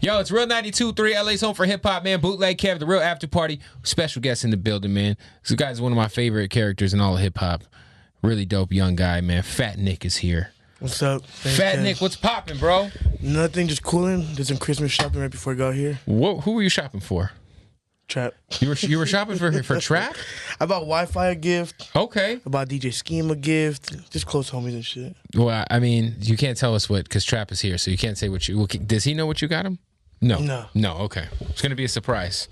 Yo, it's Real 92.3, LA's home for hip-hop, man. Bootleg Kev, the real after party. Special guest in the building, man. This guy's one of my favorite characters in all of hip-hop. Really dope young guy, man. Fat Nick is here. What's up? Thanks, Fat Kev. Nick, what's popping, bro? Nothing, just cooling. Did some Christmas shopping right before I got here. Who were you shopping for? Trap. You were shopping for Trap? I bought Wi-Fi a gift. Okay. I bought DJ Scheme a gift. Just close homies and shit. Well, I mean, you can't tell us what, because Trap is here, so you can't say what you... Does he know what you got him? No. No, okay. It's going to be a surprise.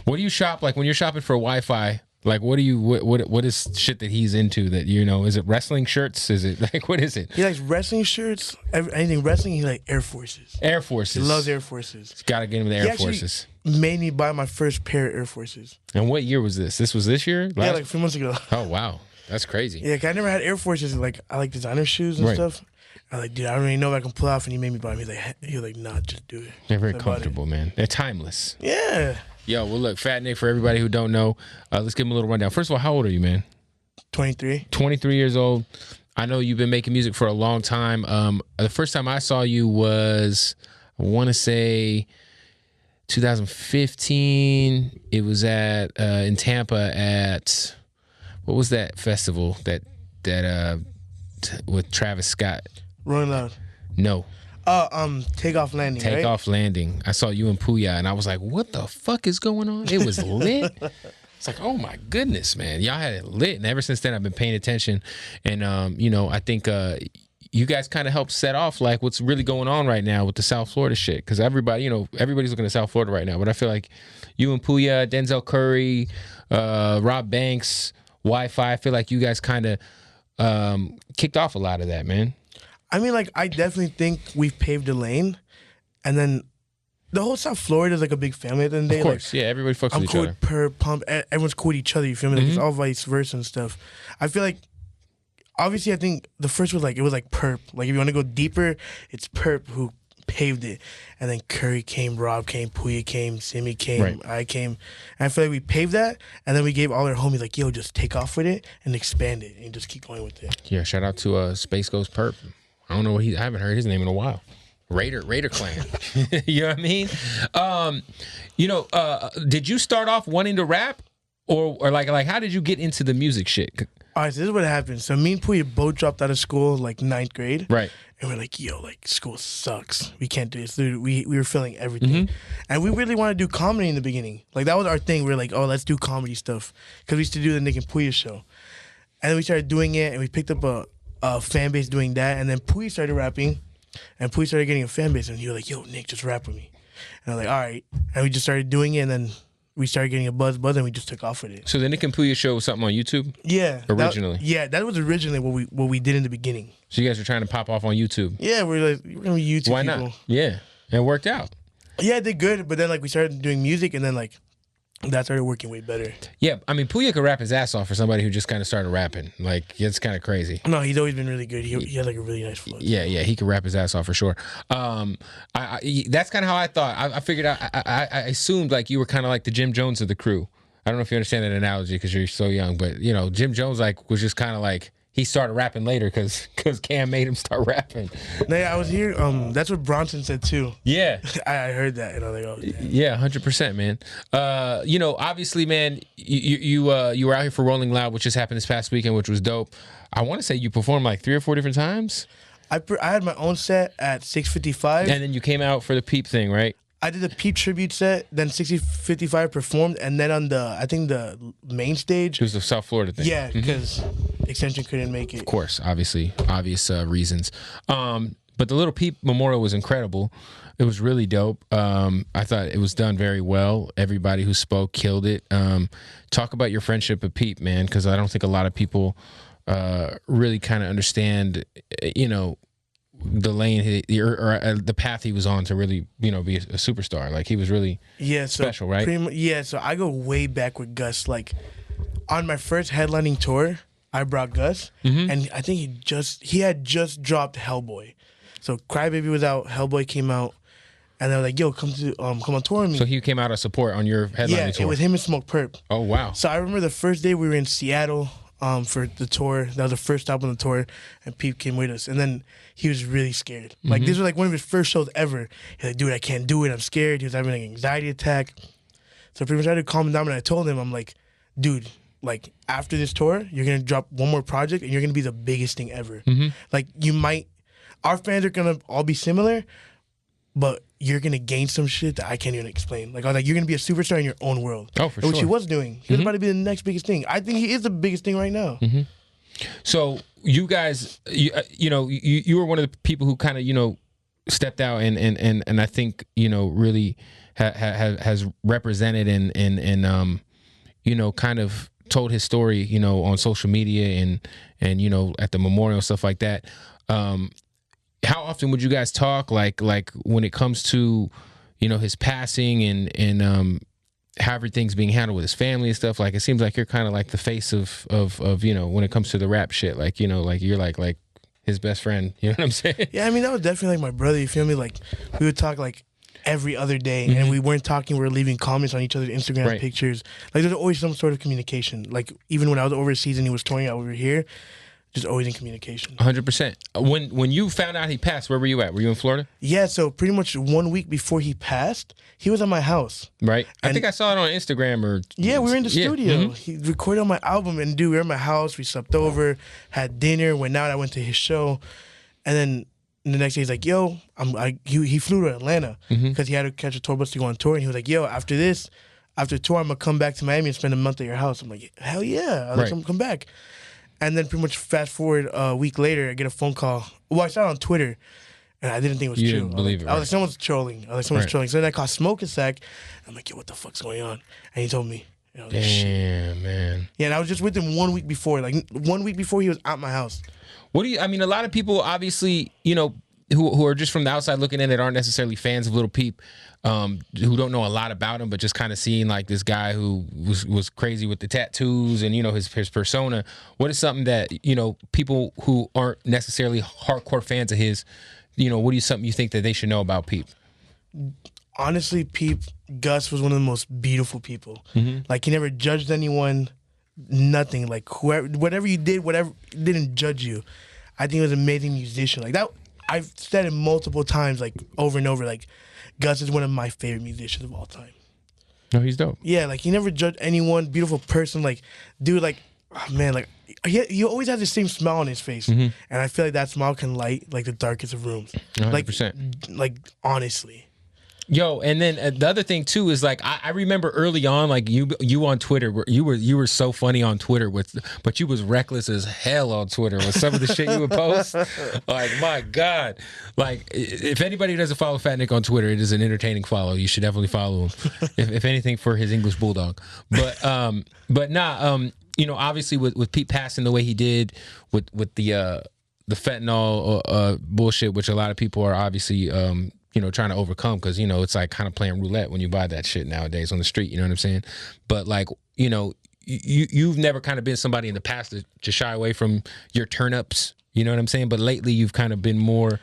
What do you shop, like, when you're shopping for Wi-Fi? Like, what is shit that he's into that, you know? Is it wrestling shirts? Is it, like, what is it? He likes wrestling shirts. Anything wrestling, he likes Air Forces. Air Forces. He loves Air Forces. He's got to get him the Air Forces. Made me buy my first pair of Air Forces. And what year was this? This was this year? Yeah, like a few months ago. Oh, wow. That's crazy. Yeah, 'cause I never had Air Forces. Like, I like designer shoes and stuff. I like, dude, I don't really know if I can pull off. And he made me buy them. He was like, nah, just do it. They're very comfortable, man. They're timeless. Yeah. Yo, well, look, Fat Nick, for everybody who don't know, let's give him a little rundown. First of all, how old are you, man? 23. 23 years old. I know you've been making music for a long time. The first time I saw you was, I want to say, 2015. It was at in Tampa at, what was that festival that with Travis Scott? Rolling Loud. No. Takeoff Landing. Takeoff Landing. I saw you and Pouya, and I was like, "What the fuck is going on?" It was lit. It's like, oh my goodness, man, y'all had it lit. And ever since then, I've been paying attention, and you know, I think you guys kind of helped set off like what's really going on right now with the South Florida shit. Because everybody, you know, everybody's looking at South Florida right now, but I feel like you and Pouya, Denzel Curry, Rob Banks, Wi-Fi. I feel like you guys kind of kicked off a lot of that, man. I mean, like, I definitely think we've paved the lane, and then the whole South Florida is like a big family at the end of the day. Of course, like, yeah, everybody fucks with each other. I'm cool with Pump, everyone's cool with each other, you feel me? Like, it's all vice versa and stuff. I feel like, obviously, I think the first was like, it was like Perp. Like, if you want to go deeper, it's Perp who paved it. And then Curry came, Rob came, Pouya came, Simi came, I came. And I feel like we paved that, and then we gave all our homies, like, yo, just take off with it and expand it and just keep going with it. Yeah, shout out to Space Ghost Perp. I don't know what I haven't heard his name in a while. Raider Clan. You know what I mean? You know, did you start off wanting to rap, or like how did you get into the music shit? All right, so this is what happened. So me and Pouya both dropped out of school like 9th grade. Right. And we're like, yo, like, school sucks. We can't do this. Dude, we were feeling everything. And we really wanted to do comedy in the beginning. Like, that was our thing. We were like, oh, let's do comedy stuff. Because we used to do the Nick and Pouya show. And then we started doing it, and we picked up a fan base doing that. And then Pouya started rapping, and Pouya started getting a fan base. And he was like, yo, Nick, just rap with me. And I was like, all right. And we just started doing it, and then we started getting a buzz, and we just took off with it. So the Nick and Pouya show was something on YouTube? Yeah. Originally? That was originally what we did in the beginning. So you guys were trying to pop off on YouTube? Yeah, we're like, we're going to be YouTube Why people. not? Yeah. And it worked out. Yeah, it did good, but then like we started doing music, and then like that started working way better. Yeah, I mean, Pouya could rap his ass off for somebody who just kind of started rapping. Like, it's kind of crazy. No, he's always been really good. He had like a really nice flow. Yeah, he could rap his ass off for sure. That's kind of how I thought. I figured out, I assumed like you were kind of like the Jim Jones of the crew. I don't know if you understand that analogy because you're so young, but you know, Jim Jones like was just kind of like, he started rapping later because Cam made him start rapping. No, yeah, I was here. That's what Bronson said too. Yeah, I heard that, and I was like, oh, damn. Yeah, 100%, man. You know, obviously, man, you were out here for Rolling Loud, which just happened this past weekend, which was dope. I want to say you performed like 3 or 4 different times. I had my own set at 655, and then you came out for the Peep thing, right? I did a Peep tribute set, then 655 performed, and then on the main stage. It was the South Florida thing. Yeah, because Extension couldn't make it. Of course, obvious reasons. But the Lil Peep memorial was incredible. It was really dope. I thought it was done very well. Everybody who spoke killed it. Talk about your friendship with Peep, man, because I don't think a lot of people really kind of understand, you know, the lane or the path he was on to really, you know, be a superstar. Like, he was really special, right? So I go way back with Gus. Like, on my first headlining tour, I brought Gus, and I think he had just dropped Hellboy. So Crybaby was out, Hellboy came out, and they were like, yo, come on tour with me. So he came out of support on your headlining tour? Yeah, it was him and Smoke Perp. Oh, wow. So I remember the first day we were in Seattle, for the tour. That was the first stop on the tour, and Peep came with us. And then he was really scared. Like, this was like one of his first shows ever. He's like, dude, I can't do it. I'm scared. He was having an anxiety attack. So pretty much I had to calm him down, and I told him, I'm like, dude, like, after this tour, you're going to drop one more project, and you're going to be the biggest thing ever. Like, our fans are going to all be similar, but you're going to gain some shit that I can't even explain. Like, I was like, you're going to be a superstar in your own world. Oh, for sure. Which he was doing. He was about to be the next biggest thing. I think he is the biggest thing right now. So you guys, you know, you were one of the people who kind of, you know, stepped out and I think, you know, really has represented and you know, kind of told his story, you know, on social media and you know, at the memorial and stuff like that. How often would you guys talk, like when it comes to, you know, his passing and how everything's being handled with his family and stuff? Like, it seems like you're kind of like the face of you know, when it comes to the rap shit, like, you know, like you're like his best friend, you know what I'm saying? Yeah, I mean, that was definitely like my brother, you feel me? Like, we would talk like every other day, and we weren't talking, we were leaving comments on each other's Instagram pictures. Like, there's always some sort of communication. Like, even when I was overseas and he was touring out over here, just always in communication. 100%. When you found out he passed, where were you at? Were you in Florida? Yeah, so pretty much 1 week before he passed, he was at my house. Right. I think I saw it on Instagram or... Yeah, we were in the studio. He recorded on my album, and dude, we were at my house, we slept over, had dinner, went out, I went to his show, and then the next day he's like, yo, he flew to Atlanta because he had to catch a tour bus to go on tour, and he was like, yo, after tour, I'm going to come back to Miami and spend a month at your house. I'm like, hell yeah, I'll let him come back. And then pretty much fast forward a week later, I get a phone call. Well, I saw it on Twitter, and I didn't think it was true. You didn't believe it, I was like, someone's trolling. So then I called Smoke a Sack. I'm like, yo, what the fuck's going on? And he told me. And I was like, damn, man. Yeah, and I was just with him 1 week before. Like, 1 week before he was at my house. I mean, a lot of people, obviously, you know, who are just from the outside looking in that aren't necessarily fans of Lil Peep, who don't know a lot about him, but just kind of seeing like this guy who was crazy with the tattoos and, you know, his persona. What is something that, you know, people who aren't necessarily hardcore fans of his, you know, something you think that they should know about Peep? Honestly, Gus was one of the most beautiful people. Like, he never judged anyone, nothing. Like, whatever you did, didn't judge you. I think he was an amazing musician. Like, that, I've said it multiple times, like, over and over, like, Gus is one of my favorite musicians of all time. No, he's dope. Yeah, like, he never judged anyone, beautiful person, like, dude, like, oh, man, like, he always has the same smile on his face, and I feel like that smile can light, like, the darkest of rooms. 100%. Like, honestly. Yo, and then the other thing too is like I remember early on, like you on Twitter, you were so funny on Twitter but you was reckless as hell on Twitter with some of the shit you would post. Like, my God, like, if anybody doesn't follow Fat Nick on Twitter, it is an entertaining follow. You should definitely follow him, if anything, for his English bulldog. But you know, obviously with Pete passing the way he did, with the fentanyl bullshit, which a lot of people are obviously you know, trying to overcome, because, you know, it's like kind of playing roulette when you buy that shit nowadays on the street, you know what I'm saying? But, like, you know, you've never kind of been somebody in the past to shy away from your turn-ups, you know what I'm saying? But lately you've kind of been more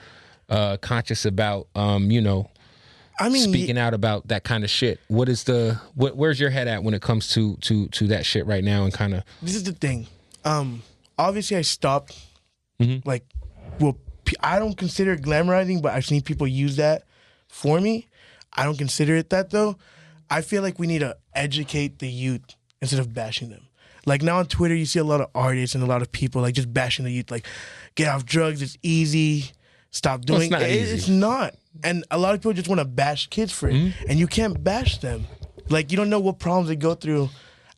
conscious about, you know, I mean, speaking out about that kind of shit. Where's your head at when it comes to that shit right now? And kind of, this is the thing. Obviously I stopped, like, well, I don't consider it glamorizing, but I've seen people use that for me. I don't consider it that, though. I feel like we need to educate the youth instead of bashing them. Like, now on Twitter, you see a lot of artists and a lot of people, like, just bashing the youth. Like, get off drugs, it's easy, stop doing it. It's not. And a lot of people just want to bash kids for it. And you can't bash them. Like, you don't know what problems they go through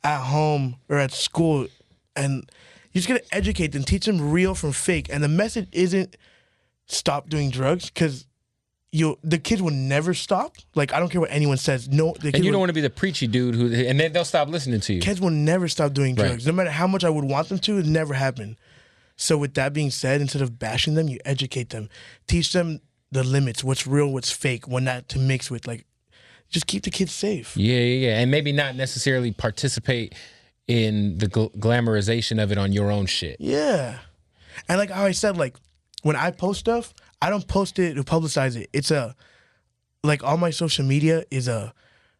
at home or at school. And you just got to educate them, teach them real from fake. And the message isn't stop doing drugs, because the kids will never stop. Like, I don't care what anyone says. No, and you don't want to be the preachy dude and then they'll stop listening to you. Kids will never stop doing drugs. No matter how much I would want them to, it never happen. So with that being said, instead of bashing them, you educate them. Teach them the limits, what's real, what's fake, what not to mix with. Like, just keep the kids safe. Yeah. And maybe not necessarily participate in the glamorization of it on your own shit. Yeah. And like how I said, like, when I post stuff, I don't post it to publicize it. It's like, all my social media is a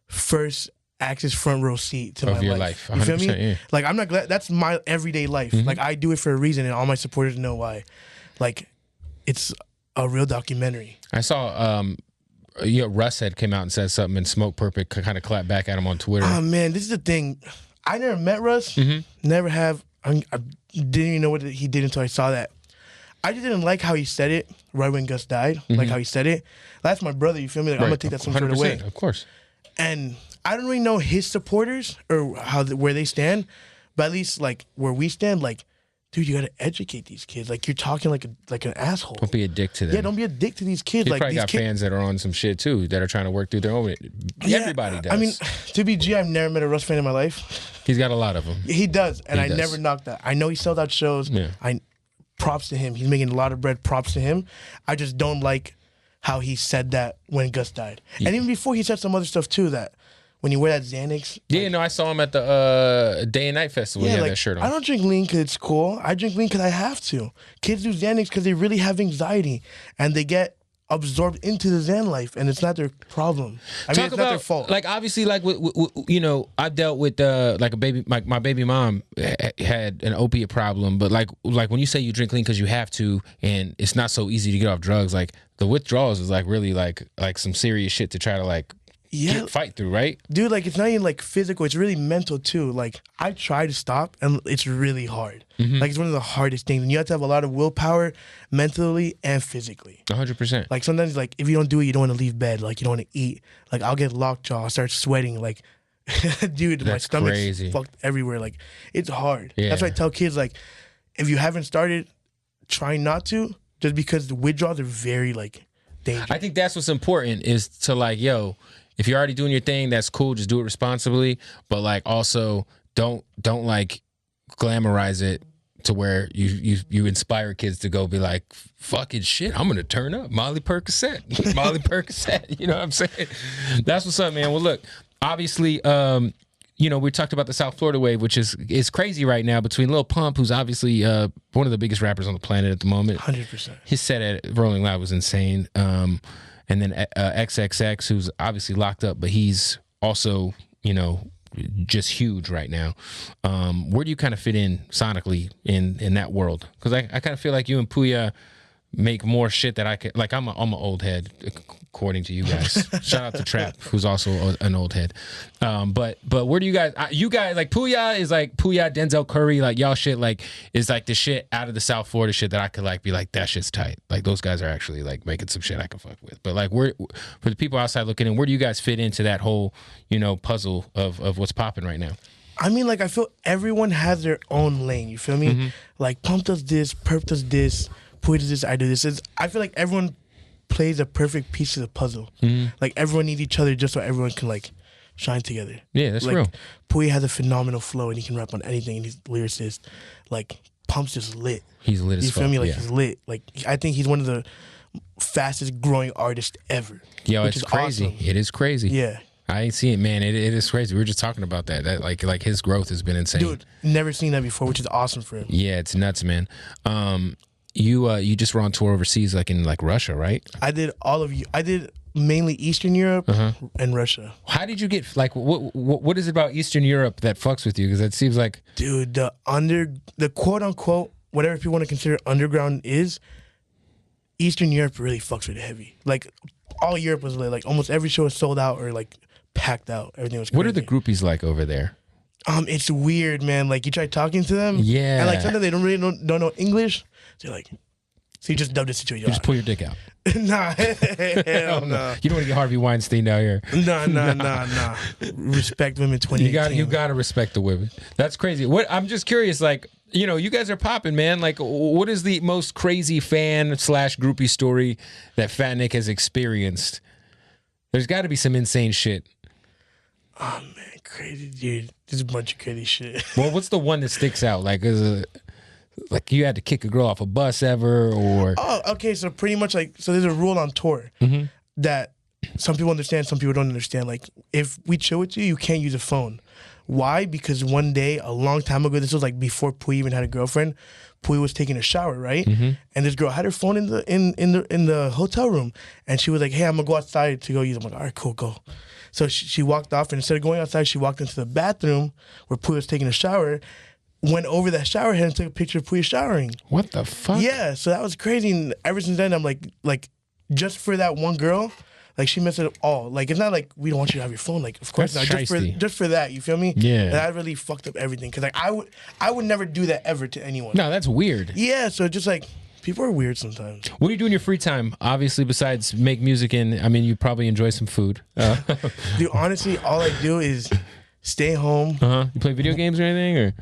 first access front row seat to Of my your life. life. You feel 100%, me? yeah. Like I'm not glad. That's my everyday life. Like I do it for a reason, and all my supporters know why. Like it's a real documentary. I saw Russ had came out and said something, and Smoke Perfect kind of clapped back at him on Twitter. Oh man, this is the thing. I never met Russ. Never have. I didn't even know what he did until I saw that. I just didn't like how he said it right when Gus died. Like how he said it. That's my brother. You feel me? Like, I'm gonna take that some sort of way. Of course. And I don't really know his supporters or where they stand, but at least like where we stand, like, dude, you gotta educate these kids. Like you're talking like an asshole. Don't be a dick to them. Yeah, don't be a dick to these kids. He like probably these got kids, fans that are on some shit too that are trying to work through their own. Everybody does. I mean, to be G, I've never met a Russ fan in my life. He's got a lot of them. He does, and I does. never knocked that. I know he sold out shows. Yeah. Props to him. He's making a lot of bread. Props to him. I just don't like how he said that when Gus died, and even before he said some other stuff too. That when you wear that Xanax. Yeah, no, I saw him at the Day and Night Festival. He had like, that shirt on. I don't drink lean because it's cool. I drink lean because I have to. Kids do Xanax because they really have anxiety and they get absorbed into the Xan life, and it's not their problem. I mean, it's not their fault. Like obviously, like you know, I've dealt with like a baby. My baby mom had an opiate problem, but like when you say you drink lean because you have to, and it's not so easy to get off drugs. Like the withdrawals is like really like some serious shit to try to like fight through, right? Dude, like it's not even like physical, it's really mental too. Like I try to stop and it's really hard. Like it's one of the hardest things. And you have to have a lot of willpower mentally and physically. 100%. Like sometimes like if you don't do it, you don't want to leave bed. Like you don't want to eat. Like I'll get lockjaw, I'll start sweating. Like dude, my stomach's crazy. Fucked everywhere. Like it's hard. Yeah. That's why I tell kids like if you haven't started, try not to, just because the withdrawals are very like dangerous. I think that's what's important is to like, yo, if you're already doing your thing, that's cool. Just do it responsibly. But like also don't like glamorize it to where you inspire kids to go be like, fucking shit, I'm gonna turn up. Molly Percocet. Molly Percocet. You know what I'm saying? That's what's up, man. Well, look, obviously, you know, we talked about the South Florida wave, which is crazy right now between Lil Pump, who's obviously one of the biggest rappers on the planet at the moment. 100%. His set at Rolling Loud was insane. And then XXX, who's obviously locked up, but he's also, you know, just huge right now. Where do you kind of fit in sonically in that world? Because I kind of feel like you and Pouya make more shit that I could. Like I'm an old head, according to you guys. Shout out to Trap, who's also an old head. But where do you guys? You guys like Pouya is like Pouya, Denzel Curry, like y'all shit like is like the shit out of the South Florida shit that I could like be like that shit's tight. Like those guys are actually like making some shit I can fuck with. But like where for the people outside looking in, where do you guys fit into that whole puzzle of what's popping right now? I mean, like I feel everyone has their own lane. You feel me? Like Pump does this, Perp does this. Pouya does this, I do this. I feel like everyone plays a perfect piece of the puzzle. Like everyone needs each other just so everyone can like shine together. Yeah, that's like, real. Pouya has a phenomenal flow and he can rap on anything and he's a lyricist. Like Pump's just lit. He's lit as you fuck. feel me? Like yeah. he's lit. Like I think he's one of the fastest growing artists ever. Yo, which it's is crazy. Awesome. It is crazy. Yeah. I ain't seen it, man. It is crazy. We were just talking about that. That like his growth has been insane. Dude, never seen that before, which is awesome for him. Yeah, it's nuts, man. You just were on tour overseas, like in like Russia, right? I did all of you. I did mainly Eastern Europe and Russia. How did you get like what is it about Eastern Europe that fucks with you? Because it seems like, dude, the quote unquote whatever people want to consider underground is Eastern Europe really fucks with it heavy. Like all Europe was lit. Like almost every show was sold out or like packed out. Everything was crazy. What are the groupies like over there? It's weird, man. Like you try talking to them, yeah, and like sometimes they don't know English. So you're like, so you just dub the situation. You just pull your dick out. Nah, hell no. You don't want to get Harvey Weinstein out here. Nah. Respect women. 2018. You gotta respect the women. That's crazy. What I'm just curious, like, you guys are popping, man. Like, what is the most crazy fan / groupie story that Fat Nick has experienced? There's got to be some insane shit. Oh man, crazy dude. There's a bunch of crazy shit. Well, what's the one that sticks out? Like, like you had to kick a girl off a bus ever, or? Oh, okay. So pretty much like, so there's a rule on tour that some people understand, some people don't understand. Like, if we chill with you, you can't use a phone. Why? Because one day, a long time ago, this was like before Pouya even had a girlfriend. Pouya was taking a shower, right? And this girl had her phone in the hotel room, and she was like, "Hey, I'm gonna go outside to go use." I'm like, "All right, cool, go." So she walked off, and instead of going outside, she walked into the bathroom where Pouya was taking a shower, went over that shower head and took a picture of Pouya showering. What the fuck? Yeah, so that was crazy. And ever since then, I'm like, just for that one girl, like she messed it up all. Like it's not like we don't want you to have your phone. Like of course That's not. shiesty. Just for that, you feel me? Yeah. And that really fucked up everything. Cause like I would never do that ever to anyone. No, that's weird. Yeah. So just like people are weird sometimes. What do you do in your free time? Obviously, besides make music and I mean, you probably enjoy some food. Dude, honestly, all I do is stay home. You play video games or anything? Or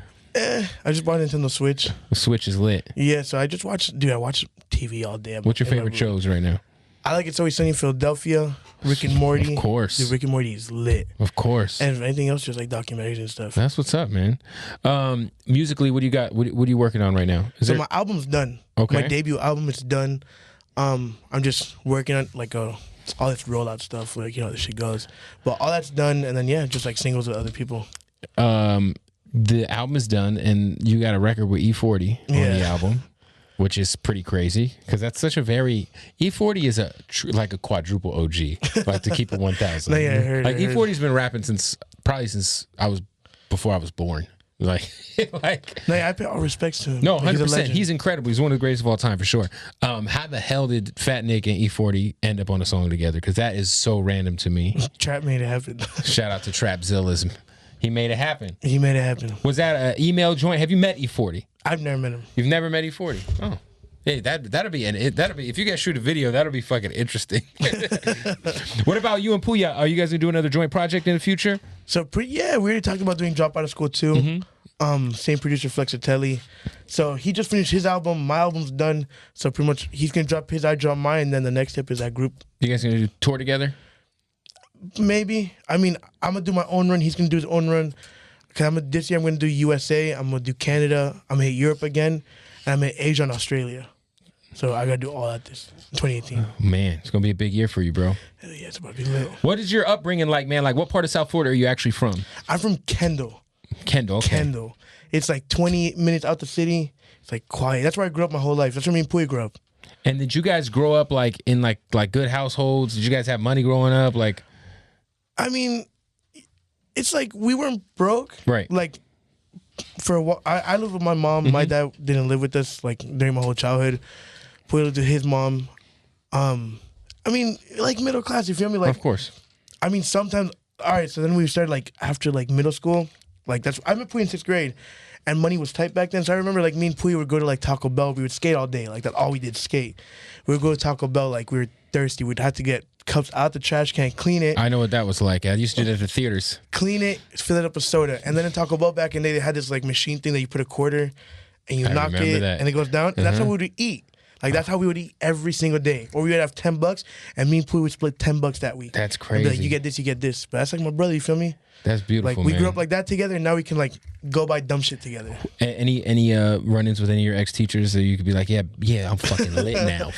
I just bought a Nintendo Switch. the Switch is lit. Yeah, so I just watch. Dude, I watch TV all day. What's your favorite shows right now? I like It's Always Sunny in Philadelphia, Rick and Morty. Of course. Dude, Rick and Morty is lit. Of course. And anything else, just like documentaries and stuff. That's what's up, man. Musically, what do you got? What are you working on right now? So my album's done. Okay. My debut album is done. I'm just working on like all this rollout stuff, like this shit goes. But all that's done, and then yeah, just like singles with other people. The album is done, and you got a record with E40 on the album, which is pretty crazy because that's such a very E40 is like a quadruple OG, like to keep it 1,000. No, yeah, I heard, like E40's been rapping since before I was born. Like, No, yeah, I pay all respects to him. No, Like, 100%. He's incredible. He's one of the greatest of all time for sure. How the hell did Fat Nick and E40 end up on a song together? Because that is so random to me. Trap made it happen. Shout out to Trapzilla's. He made it happen. He made it happen. Was that an email joint? Have you met E40? I've never met him. You've never met E40? Oh. Hey, that'll be if you guys shoot a video, that'll be fucking interesting. What about you and Pouya? Are you guys gonna do another joint project in the future? So we already talked about doing Drop Out of School too. Same producer Flexatelli. So he just finished his album. My album's done. So pretty much he's gonna drop his, I drop mine, and then the next step is that group. You guys gonna do tour together? Maybe. I mean, I'm gonna do my own run. He's gonna do his own run. Cause this year I'm gonna do USA. I'm gonna do Canada. I'm gonna hit Europe again, and I'm gonna hit Asia and Australia. So I gotta do all that this 2018. Man, it's gonna be a big year for you, bro. Hell yeah, it's about to be lit. What is your upbringing like, man? Like, what part of South Florida are you actually from? I'm from Kendall. Kendall. Okay. Kendall. It's like 20 minutes out the city. It's like quiet. That's where I grew up my whole life. That's where me and Pouya grew up. And did you guys grow up like in like good households? Did you guys have money growing up? Like, I mean, it's like we weren't broke. Right. Like for a while, I lived with my mom. My dad didn't live with us like during my whole childhood. Pouya lived with his mom. I mean, like middle class. You feel me? Like, of course. I mean, sometimes. All right. So then we started like after like middle school. Like I met Pouya in 6th grade, and money was tight back then. So I remember like me and Pouya would go to like Taco Bell. We would skate all day. Like that's all we did, skate. We would go to Taco Bell like we were thirsty. We'd have to get cups out the trash can, clean it. I know what that was like. I used to do that at the theaters. Clean it, fill it up with soda. And then in Taco Bell back in the day, they had this like machine thing that you put a quarter and you knock it and it goes down. And that's how we would eat. Like that's how we would eat every single day. Or we would have $10 and me and Pouya would split $10 that week. That's And crazy. be like, you get this, you get this. But that's like my brother, you feel me? That's beautiful, Like we man. grew up like that together and now we can like go buy dumb shit together. Any run-ins with any of your ex-teachers that you could be like, yeah, I'm fucking lit now.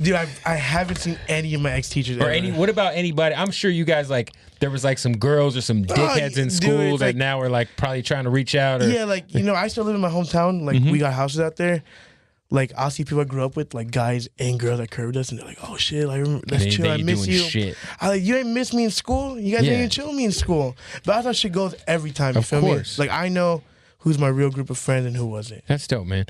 Dude, I haven't seen any of my ex-teachers Or ever. what about anybody? I'm sure you guys like there was like some girls or some dickheads in dude, school it's that like- now are like probably trying to reach out. Or Yeah, like, I still live in my hometown. Like, we got houses out there. Like, I'll see people I grew up with, like guys and girls that curved us, and they're like, oh shit, like, let's chill, I ain't miss doing you. shit. I like, you ain't miss me in school? You guys Yeah. didn't even chill with me in school. But that's how shit goes every time, you Of feel course. me? Like, I know who's my real group of friends and who wasn't. That's dope, man.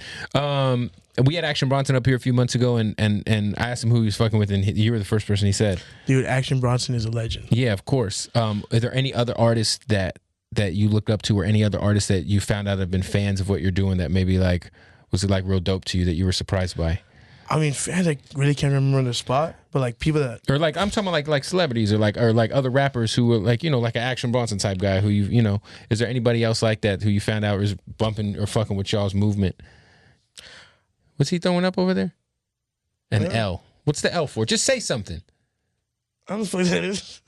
We had Action Bronson up here a few months ago, and I asked him who he was fucking with, and you were the first person he said. Dude, Action Bronson is a legend. Yeah, of course. Are there any other artists that you looked up to, or any other artists that you found out have been fans of what you're doing that maybe like was it like real dope to you that you were surprised by? I mean, fans, I really can't remember on the spot, but like people that. Or like I'm talking about like celebrities or like other rappers who were like like an Action Bronson type guy who is there anybody else like that who you found out was bumping or fucking with y'all's movement? What's he throwing up over there? An L. What's the L for? Just say something. I don't know what that is.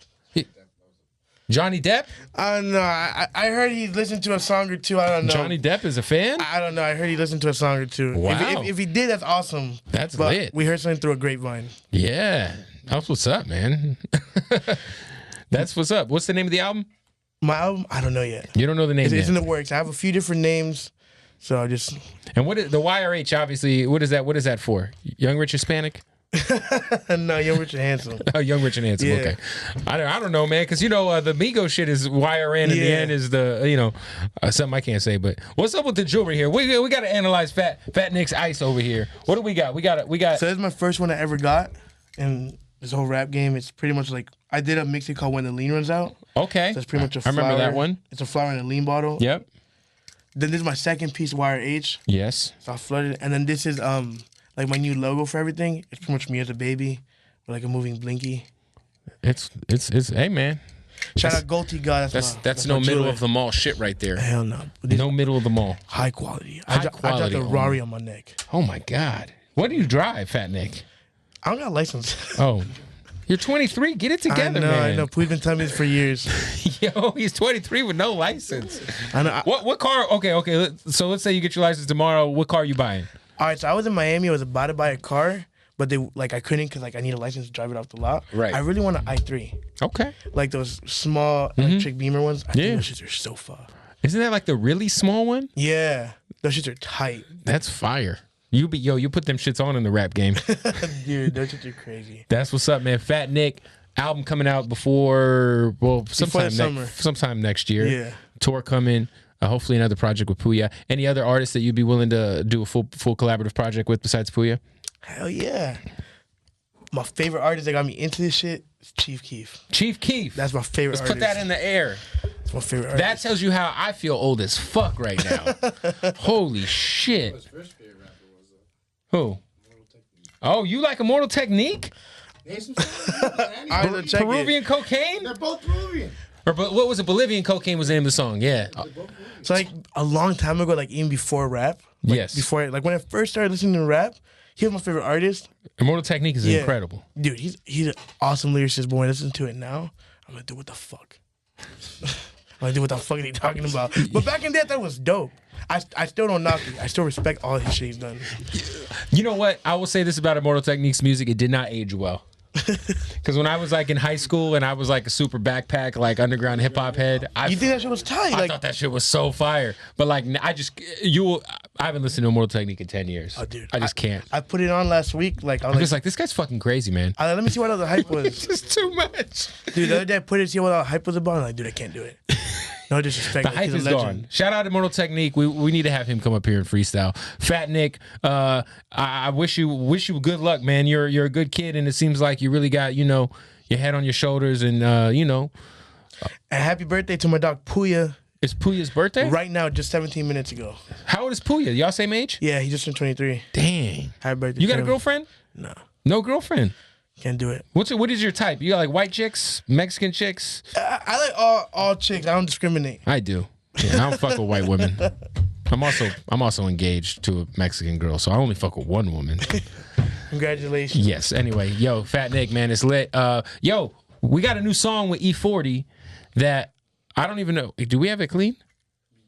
Johnny Depp? I don't know. I heard he listened to a song or two. I don't know. Johnny Depp is a fan? I don't know. I heard he listened to a song or two. Wow. If he did, that's awesome. That's but lit. We heard something through a grapevine. Yeah. That's what's up, man. That's what's up. What's the name of the album? My album, I don't know yet. You don't know the name It's yet. in the works. I have a few different names, so I just. And what is the YRH? Obviously, what is that? What is that for? Young Rich Hispanic? No, Young Rich and Handsome. Oh, Young Rich and Handsome. Yeah. Okay. I don't know, man, because the Migos shit is YRN, and the end is the something I can't say. But what's up with the jewelry here? We got to analyze Fat Nick's ice over here. What do we got? We got. So that's my first one I ever got in this whole rap game. It's pretty much like I did a mixtape called When the Lean Runs Out. Okay. So it's pretty much a flower. I remember that one. It's a flower in a lean bottle. Yep. Then this is my second piece, Wire H. Yes. So I flooded it. And then this is like my new logo for everything. It's pretty much me as a baby with like a moving blinky. It's hey man. Shout out Gold T God. That's no middle of the mall shit right there. Hell no. No middle of the mall. High quality. High I quality. dropped a Rari on my neck. Oh my God. What do you drive, Fat Nick? I don't got a license. Oh. You're 23. Get it together, man. I know. Pouya's been telling me this for years. Yo, he's 23 with no license. I know. What car? Okay. So let's say you get your license tomorrow. What car are you buying? All right. So I was in Miami. I was about to buy a car, but I couldn't because I need a license to drive it off the lot. Right. I really want an i3. Okay. Like those small electric Beamer ones. I think those shits are so far. Isn't that like the really small one? Yeah. Those shits are tight. That's fire. You put them shits on in the rap game. Dude, those shits are crazy. That's what's up, man. Fat Nick. Album coming out sometime next year. Yeah. Tour coming. Hopefully another project with Pouya. Any other artists that you'd be willing to do a full collaborative project with besides Pouya? Hell yeah. My favorite artist that got me into this shit is Chief Keef. Chief Keef. That's my favorite artist. Let's put that in the air. That's my favorite artist. That tells you how I feel old as fuck right now. Holy shit. His first favorite rapper was Who? Oh, you like Immortal Technique? Peruvian Cocaine? They're both Peruvian. Or what was it? Bolivian Cocaine was the name of the song. Yeah. So like a long time ago, like even before rap. Yes. Before when I first started listening to rap, he was my favorite artist. Immortal Technique is incredible. Dude, he's an awesome lyricist, but when I listen to it now, I'm like, dude, what the fuck? I'm like, dude, what the fuck are they talking about? But back in that, that was dope. I still don't knock it. I still respect all his shit he's done. You know what? I will say this about Immortal Technique's music. It did not age well. Because when I was like in high school and I was like a super backpack, like underground hip hop head, you think that shit was tight? I thought that shit was so fire. But like, I haven't listened to Immortal Technique in 10 years. Oh, dude. I just can't. I put it on last week. Like, I'm just like, this guy's fucking crazy, man. Let me see what all the hype was. It's just too much. Dude, the other day I put it, see what all the hype was about. I'm like, dude, I can't do it. No disrespect. The hype is gone. Shout out to Immortal Technique. We need to have him come up here and freestyle. Fat Nick, I wish you good luck, man. You're a good kid, and it seems like you really got your head on your shoulders, and And happy birthday to my dog Pouya. It's Pouya's birthday right now, just 17 minutes ago. How old is Pouya? Y'all same age? Yeah, he just turned 23. Dang. Happy birthday. You got a girlfriend? No. No girlfriend. Can't do it. What is your type? You got like white chicks, Mexican chicks? I like all chicks. I don't discriminate. I do. Yeah, I don't fuck with white women. I'm also engaged to a Mexican girl, so I only fuck with one woman. Congratulations. Yes. Anyway, yo, Fat Nick, man, it's lit. Yo, we got a new song with E40 that I don't even know. Do we have it clean?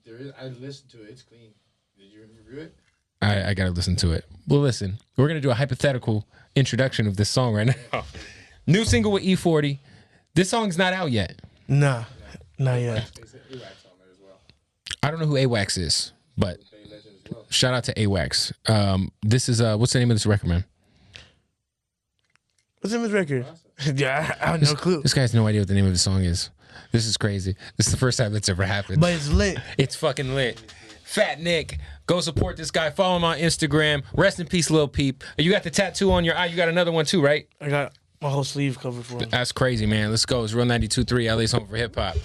There is. I listened to it. It's clean. Did you review it? I gotta listen to it. Well, listen, we're gonna do a hypothetical introduction of this song right now. New single with E40. This song's not out yet. Nah, not yet. I don't know who AWAX is, but shout out to AWAX. This is what's the name of this record, man? What's the name of this record? Yeah, I have no clue. This guy has no idea what the name of the song is. This is crazy. This is the first time that's ever happened. But it's lit. It's fucking lit. Fat Nick, go support this guy. Follow him on Instagram. Rest in peace, Lil Peep. You got the tattoo on your eye. You got another one too, right? I got my whole sleeve covered for him. That's crazy, man. Let's go. It's Real 92.3, LA's home for hip hop.